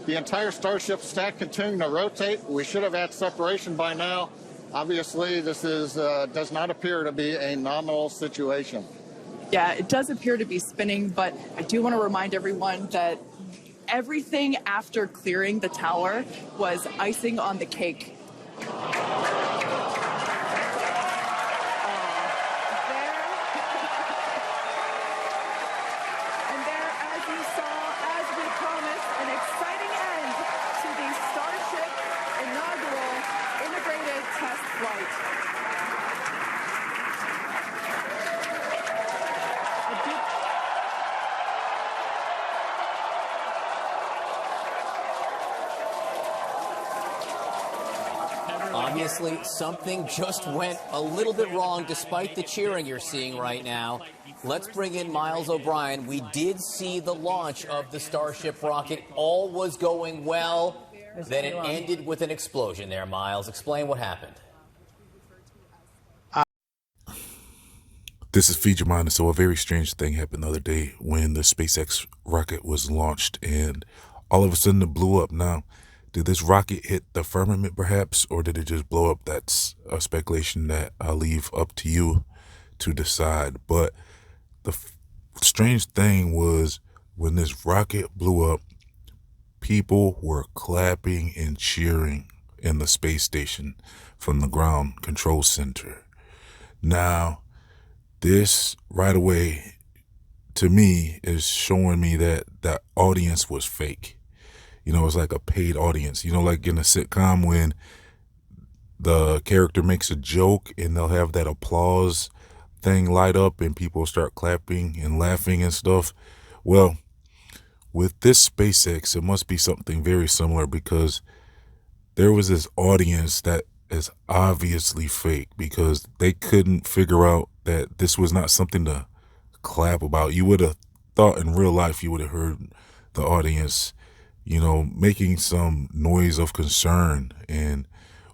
The entire Starship stack continuing to rotate. We should have had separation by now. Obviously, this does not appear to be a nominal situation. Yeah, it does appear to be spinning, but I do want to remind everyone that everything after clearing the tower was icing on the cake. Obviously, something just went a little bit wrong despite the cheering you're seeing right now. Let's bring in Miles O'Brien. We did see the launch of the Starship rocket. All was going well. Then it ended with an explosion there, Miles. Explain what happened. This is Feature Mind. So a very strange thing happened the other day when the SpaceX rocket was launched, and all of a sudden it blew up. Now, did this rocket hit the firmament perhaps, or did it just blow up? That's a speculation that I'll leave up to you to decide. But the strange thing was when this rocket blew up, people were clapping and cheering in the space station from the ground control center. Now, this right away, to me, is showing me that that audience was fake. You know, it's like a paid audience. You know, like in a sitcom when the character makes a joke and they'll have that applause thing light up and people start clapping and laughing and stuff. Well, with this SpaceX, it must be something very similar, because there was this audience that is obviously fake, because they couldn't figure out that this was not something to clap about. You would have thought in real life you would have heard the audience, you know, making some noise of concern and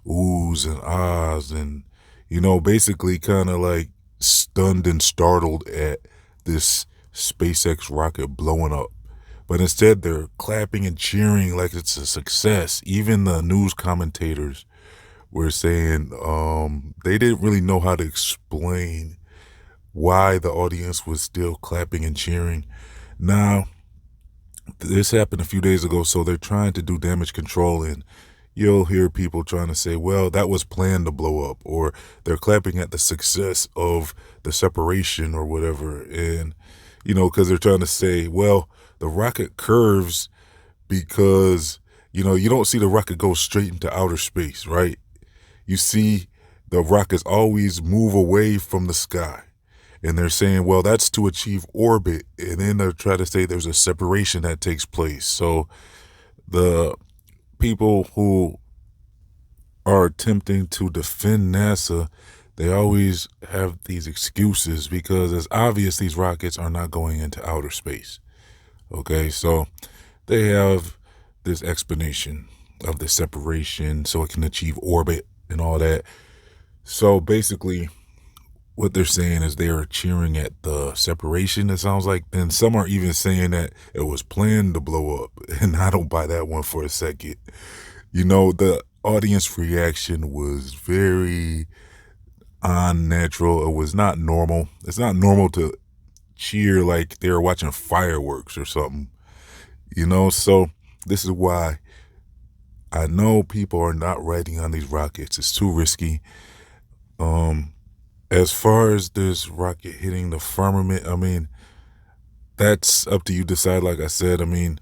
oohs and ahs and, you know, basically kind of like stunned and startled at this SpaceX rocket blowing up. But instead they're clapping and cheering like it's a success. Even the news commentators were saying they didn't really know how to explain why the audience was still clapping and cheering. Now, this happened a few days ago, so they're trying to do damage control, and you'll hear people trying to say, well, that was planned to blow up, or they're clapping at the success of the separation or whatever. And, you know, because they're trying to say, well, the rocket curves because, you know, you don't see the rocket go straight into outer space, right? You see the rockets always move away from the sky. And they're saying, well, that's to achieve orbit. And then they're trying to say there's a separation that takes place. So the people who are attempting to defend NASA, they always have these excuses, because it's obvious these rockets are not going into outer space. Okay, so they have this explanation of the separation so it can achieve orbit and all that. So basically, what they're saying is they are cheering at the separation, it sounds like. Then some are even saying that it was planned to blow up. And I don't buy that one for a second. You know, the audience reaction was very unnatural. It was not normal. It's not normal to cheer like they were watching fireworks or something. You know, so this is why I know people are not riding on these rockets. It's too risky. As far as this rocket hitting the firmament, I mean, that's up to you to decide. Like I said, I mean,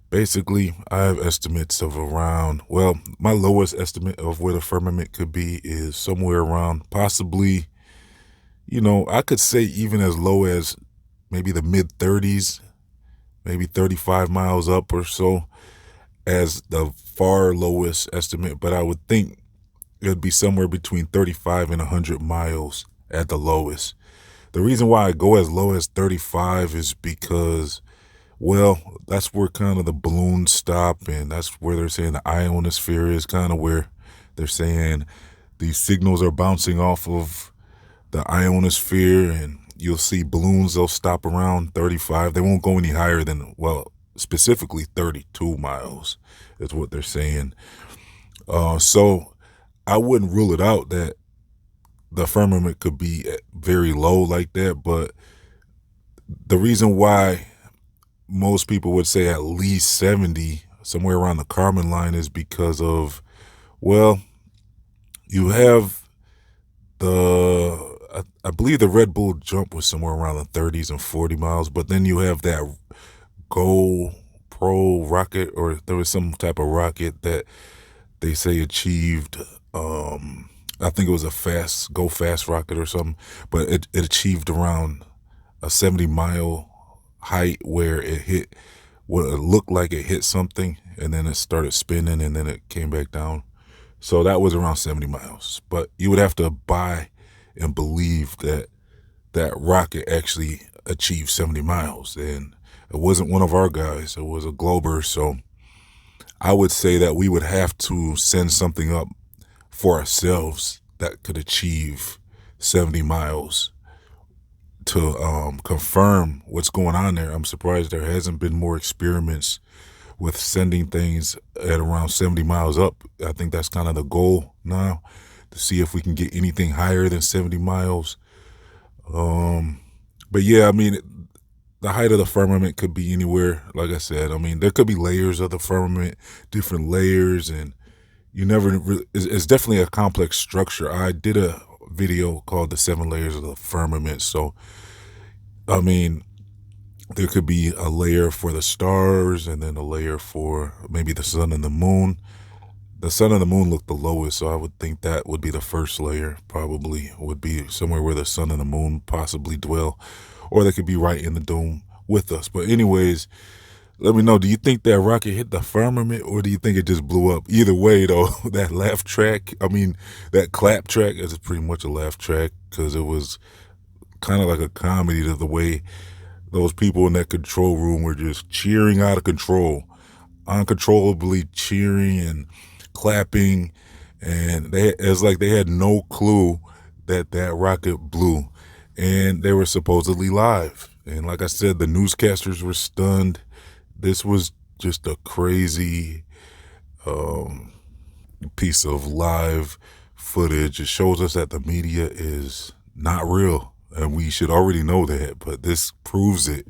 basically, I have estimates of around, well, my lowest estimate of where the firmament could be is somewhere around possibly, you know, I could say even as low as maybe the mid-30s, maybe 35 miles up or so as the far lowest estimate. But I would think it would be somewhere between 35 and 100 miles at the lowest. The reason why I go as low as 35 is because, well, that's where kind of the balloons stop, and that's where they're saying the ionosphere is, kind of where they're saying these signals are bouncing off of the ionosphere, and you'll see balloons, they'll stop around 35. They won't go any higher than, well, specifically 32 miles is what they're saying. So I wouldn't rule it out that the firmament could be very low like that, but the reason why most people would say at least 70, somewhere around the Kármán line, is because of, well, you have I believe the Red Bull jump was somewhere around the 30s and 40 miles, but then you have that GoPro rocket, or there was some type of rocket that they say achieved, I think it was a go fast rocket or something, but it achieved around a 70-mile height where it hit what it looked like it hit something, and then it started spinning, and then it came back down. So that was around 70 miles. But you would have to buy and believe that that rocket actually achieved 70 miles. And it wasn't one of our guys. It was a Glober. So I would say that we would have to send something up for ourselves that could achieve 70 miles to confirm what's going on there. I'm surprised there hasn't been more experiments with sending things at around 70 miles up. I think that's kind of the goal now, to see if we can get anything higher than 70 miles. But yeah, I mean, the height of the firmament could be anywhere. Like I said, I mean, there could be layers of the firmament, different layers, and you never really, it's definitely a complex structure. I did a video called The 7 Layers of the Firmament. So, I mean, there could be a layer for the stars, and then a layer for maybe the sun and the moon. The sun and the moon look the lowest, so I would think that would be the first layer, probably would be somewhere where the sun and the moon possibly dwell, or they could be right in the dome with us. But anyways, let me know, do you think that rocket hit the firmament, or do you think it just blew up? Either way, though, that laugh track, I mean, that clap track is pretty much a laugh track, because it was kind of like a comedy to the way those people in that control room were just cheering out of control, uncontrollably cheering and clapping, and it's like they had no clue that that rocket blew, and they were supposedly live. And like I said, the newscasters were stunned. This was just a crazy piece of live footage. It shows us that the media is not real, and we should already know that, but this proves it.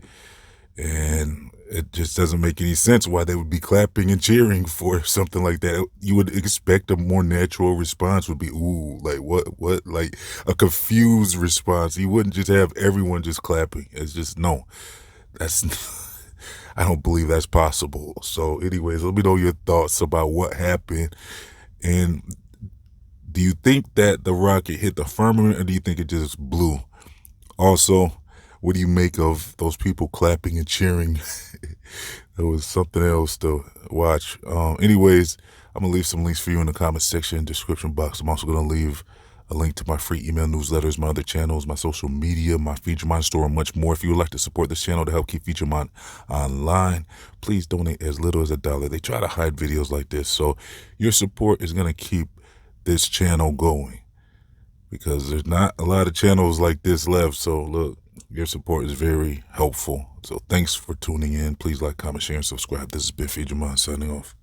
And it just doesn't make any sense why they would be clapping and cheering for something like that. You would expect a more natural response would be, ooh, like what, like a confused response. You wouldn't just have everyone just clapping. It's just, no, I don't believe that's possible. So anyways, let me know your thoughts about what happened. And do you think that the rocket hit the firmament, or do you think it just blew? Also, what do you make of those people clapping and cheering? It was something else to watch. Anyways, I'm going to leave some links for you in the comment section, description box. I'm also going to leave a link to my free email newsletters, my other channels, my social media, my FeatureMind store, and much more. If you would like to support this channel to help keep FeatureMind online, please donate as little as $1. They try to hide videos like this, so your support is going to keep this channel going, because there's not a lot of channels like this left. So look, your support is very helpful. So thanks for tuning in. Please like, comment, share, and subscribe. This has been FeatureMind signing off.